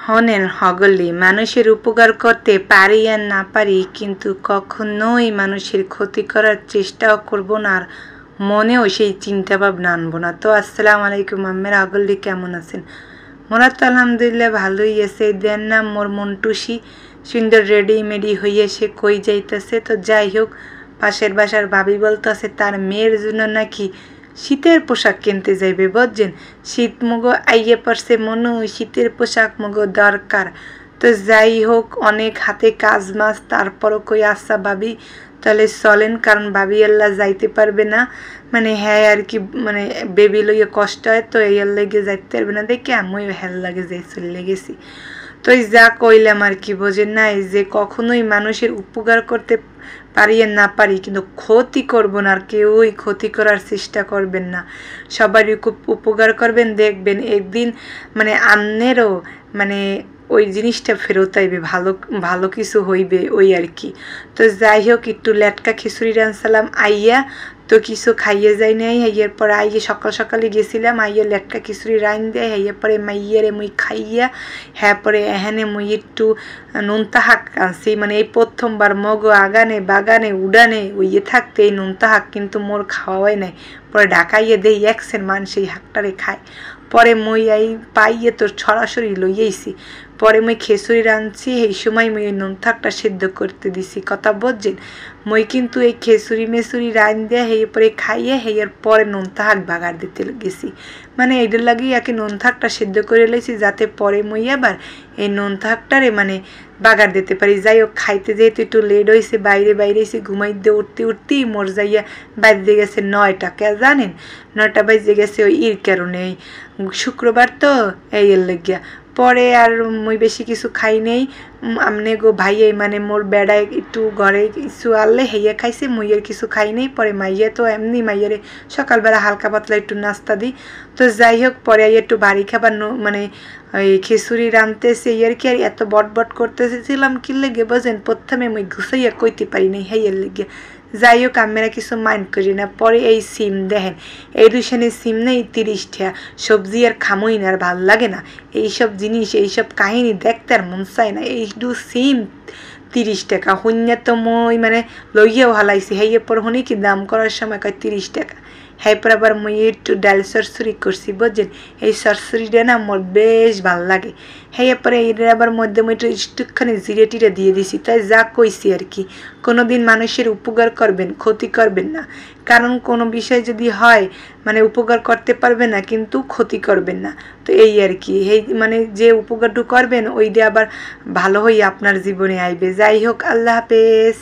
হনেন হগলি মানুষের উপকার করতে পারি আর না পারি, কিন্তু কখনোই মানুষের ক্ষতি করার চেষ্টাও করব না, আর মনেও সেই চিন্তা ভাবনা আনবো না। তো আসসালামু আলাইকুম আম্মের হগলি, কেমন আছেন? মোরা তো আলহামদুলিল্লাহ ভালোই আছে। দেন না মোর মন্টুসি সুন্দর রেডি মেডি হইয়ে সে কই যাইতেছে। তো যাই হোক, পাশের বাসার ভাবি বলতেছে তার মেয়ের জন্য নাকি শীতের পোশাক কিনতে যাইবে, বুঝছেন? শীত মগো আইয়ে পড়ছে, মনে হয় শীতের পোশাক মগো দরকার। তো যাই হোক, অনেক হাতে কাজ মাছ, তারপরও কই আচ্ছা ভাবি তাহলে চলেন, কারণ ভাবি আল্লাহ যাইতে পারবে না, মানে হ্যাঁ আর কি, মানে বেবি লইয়ে কষ্ট হয়, তো এই লেগে যাইতে পারবে না দেখে আমিও হ্যাল লাগে যাই চলে গেছি। তো এই যা কইলাম আর কি, বোঝেন না, এই যে কখনোই মানুষের উপকার করতে পারি আর না পারি, কিন্তু ক্ষতি করব না, আর কেউই ক্ষতি করার চেষ্টা করবেন না। সবারই খুব উপকার করবেন, দেখবেন একদিন মানে আন্নেরও মানে ওই জিনিসটা ফেরত আইবে, ভালো ভালো কিছু হইবে ওই আর কি। তো যাই হোক, একটু লেটকা খিচুড়ি রানছিলাম আইয়া, তো কিছু খাইয়ে যাই নাই। হাইয়ার পরে আইয়ে সকাল সকালে গেছিলাম, আইয়া লেটকা খিচুড়ি রাইন দেয়, হাইয়ার পরে মাইয়ারে মুই খাইয়া, হ্যাঁ পরে এখানে মুই একটু নোনতা শাক আনছি, মানে এই প্রথমবার মগো আগানে বাগানে উড়ানে ওইয়ে থাকতে এই নোনতা শাক কিন্তু মোর খাওয়াই নাই। পরে ঢাকাইয়ে দেই একসের মানুষ এই শাকটারে খায়। পরে মই এই পাইয়ে তোর সরাসরি লইয়েছি। পরে মই খিচুড়ি রাঁধছি, এই সময় মই এই নোনতা শাকটা সিদ্ধ করতে দিছি, কথা বুঝছেন? মই কিন্তু এই খিচুড়ি মেচুরি রান দিয়ে হেয়ে পরে খাইয়ে হেয়ের পরে নোনতা শাক বাগার দিতে গেছি, মানে এইটার লাগেই একে নোনতা শাকটা সিদ্ধ করে লইছি, যাতে পরে মই আবার এই নোনতা শাকটারে মানে বাগার দিতে পারি। যাই হোক, খাইতে যেহেতু একটু লেট হয়েছে, বাইরে এসে ঘুমাইতে উঠতেই মোর যাইয়া বাজতে গেছে 9টা। কে জানেন? 9টা বাজতে গেছে ওই ইর কারণে, এই শুক্রবার তো এই এর লেগিয়া। পরে আর মুই বেশি কিছু খাই নেই। আমনে গো ভাইয়ে মানে মোর বেড়ায় একটু ঘরে কিছু আনলে হেয়ে খাইছে, মুইয়ের কিছু খাই নেই। পরে মাইয়া তো এমনি মাইয়ারে সকালবেলা হালকা পাতলা একটু নাস্তা দিই। তো যাই হোক, পরে একটু বাড়ি খাবার মানে ওই খিচুড়ি রাঁধতেছে আর কি, আর এত বট করতেছিলাম কি লেগে বোঝেন, প্রথমে মুই গুছাইয়া কইতে পারি নাই হেয়ের লেগে। যাই হোক, আমরা কিছু মাইন্ড করি না। পরে এই সিম দেখেন, এই দুশানের সিম নেই 30 টাকা, সবজি আর খামই না, আর ভাল লাগে না এইসব জিনিস, এইসব কাহিনী দেখতে আর মন চায় না। এই দু সিম 30 টাকা, শূন্য তো মই মানে লইয়াও হালাইছি। হেয়ে পর শুনি কি দাম করার সময় কয় 30 টাকা। হ্যাঁ পর আবার মুই একটু ডাল সরসরি করছি, বুঝছেন? এই সরসরিটা না মোর বেশ ভাল লাগে। হ্যাঁ পরে এইটার আবার মধ্যে মুই একটুখানি জিরে টিরে দিয়ে দিছি। তাই যা কইছি আর কি, কোনোদিন মানুষের উপকার করবেন, ক্ষতি করবেন না। কারণ কোনো বিষয় যদি হয় মানে উপকার করতে পারবে না, কিন্তু ক্ষতি করবেন না। তো এই আর কি, এই মানে যে উপকারটু করবেন ওই দিয়ে আবার ভালো হয়ে আপনার জীবনে আইবে। যাই হোক, আল্লাহ হাফেজ।